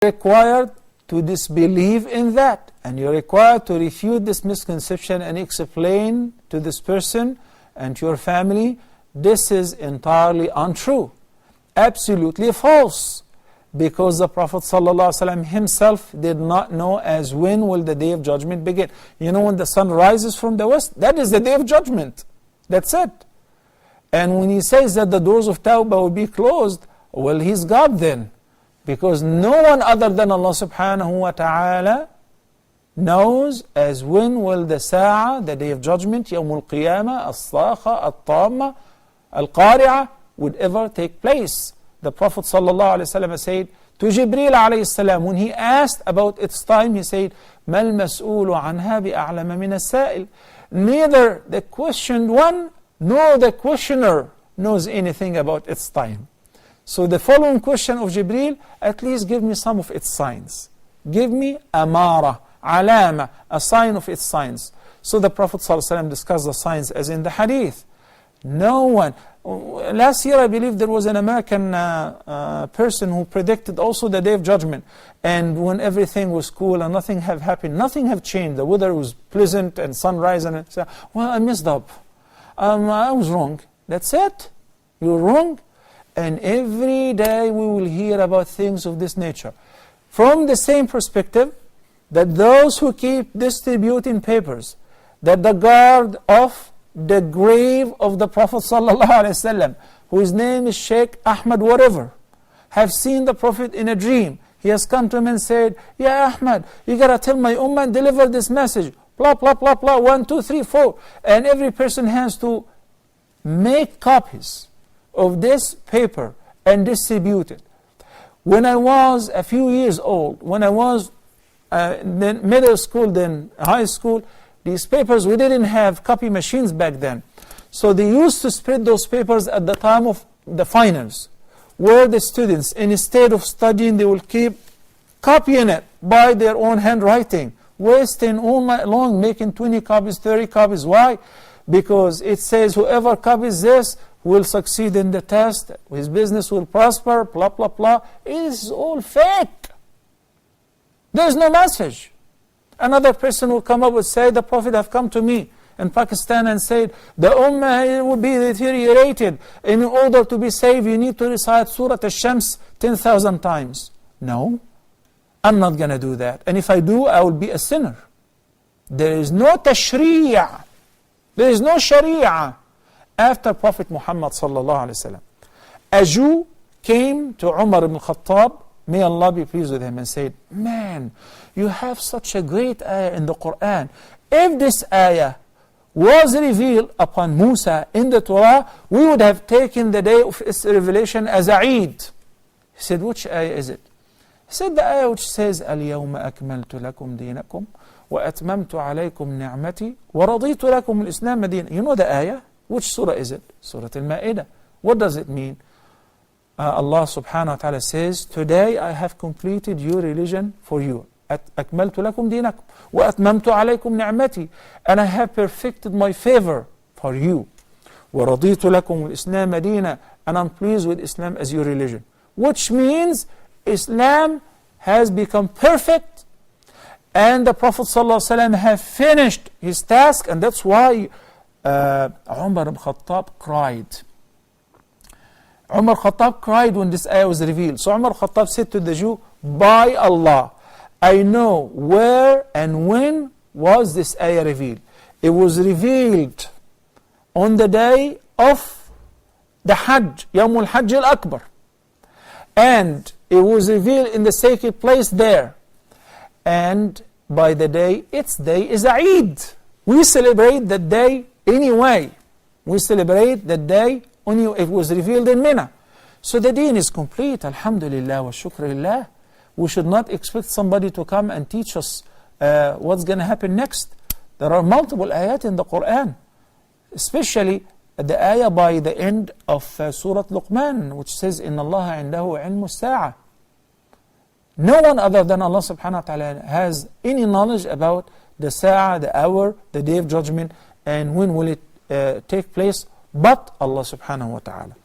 required to disbelieve in that, and you're required to refute this misconception and explain to this person and to your family, this is entirely untrue, absolutely false, because the Prophet ﷺ himself did not know as when will the day of judgment begin. You know, when the sun rises from the west, that is the day of judgment. That's it. And when he says that the doors of Tawbah will be closed, well, he's God then. Because no one other than Allah subhanahu wa ta'ala knows as when will the Sa'ah, the day of judgment, Yawmul Qiyamah, As-Sakha, At-Tamma, Al-Qari'ah, would ever take place. The Prophet sallallahu alayhi wa sallam said to Jibreel alayhi salam, when he asked about its time, he said, مَا الْمَسْئُولُ عَنْهَا بِأَعْلَمَ مِنَ السَّائِلِ. Neither the questioned one nor the questioner knows anything about its time. So the following question of Jibreel, at least give me some of its signs. Give me amara, alama, a sign of its signs. So the Prophet ﷺ discussed the signs as in the hadith. No one. Last year I believe there was an American person who predicted also the day of judgment. And when everything was cool and nothing have happened, nothing have changed. The weather was pleasant and sunrise, and said, well, I messed up. I was wrong. That's it. You're wrong. And every day we will hear about things of this nature. From the same perspective, that those who keep distributing papers, that the guard of the grave of the Prophet ﷺ, whose name is Sheikh Ahmad whatever, have seen the Prophet in a dream. He has come to him and said, Ya Ahmad, you got to tell my ummah and deliver this message. Blah, blah, blah, blah, 1, 2, 3, 4. And every person has to make copies of this paper and distribute it. When I was a few years old, when I was in middle school, then high school, these papers, we didn't have copy machines back then. So they used to spread those papers at the time of the finals, where the students, instead of studying, they will keep copying it by their own handwriting, wasting all night long, making 20 copies, 30 copies. Why? Because it says whoever copies this will succeed in the test, his business will prosper, blah, blah, blah. It is all fake. There is no message. Another person will come up and say, the Prophet have come to me in Pakistan and said, the Ummah will be deteriorated. In order to be saved, you need to recite Surah Al-Shams 10,000 times. No, I'm not going to do that. And if I do, I will be a sinner. There is no tashri'ah. There is no sharia after Prophet Muhammad sallallahu alaihi wasallam. A Jew came to Umar ibn Khattab, may Allah be pleased with him, and said, man, you have such a great ayah in the Quran. If this ayah was revealed upon Musa in the Torah, we would have taken the day of its revelation as a Eid. He said, which ayah is it? He said, the ayah which says, الْيَوْمَ أَكْمَلْتُ لَكُمْ دِينَكُمْ وَأَتْمَمْتُ عَلَيْكُمْ نِعْمَتِي وَرَضِيتُ لَكُمُ الْإِسْلَامَ دِينًا. You know the ayah? Which surah is it? Surah Al-Ma'idah. What does it mean? Allah subhanahu wa ta'ala says, today I have completed your religion for you. أَكْمَلْتُ لَكُمْ دِينَكُمْ وَأَتْمَمْتُ عَلَيْكُمْ نِعْمَتِي. And I have perfected my favor for you. وَرَضِيتُ لَكُمُ الْإِسْلَامَ دِينًا. And I'm pleased with Islam as your religion. Which means Islam has become perfect, and the Prophet ﷺ have finished his task, and that's why Umar ibn Khattab cried. Umar Khattab cried when this ayah was revealed. So Umar Khattab said to the Jew, by Allah, I know where and when was this ayah revealed. It was revealed on the day of the Hajj, Yawmul Hajj al-Akbar. And it was revealed in the sacred place there. And by the day, its day is a Eid. We celebrate that day anyway. We celebrate that day only it was revealed in Mina. So the deen is complete, alhamdulillah wa shukrillah. We should not expect somebody to come and teach us what's going to happen next. There are multiple ayat in the Quran, especially the ayah by the end of Surah Luqman, which says, إِنَّ اللَّهَ عِنْدَهُ عِلْمُ السَّاعَةِ. No one other than Allah subhanahu wa ta'ala has any knowledge about the Sa'ah, the hour, the day of judgment, and when will it take place, but Allah subhanahu wa ta'ala.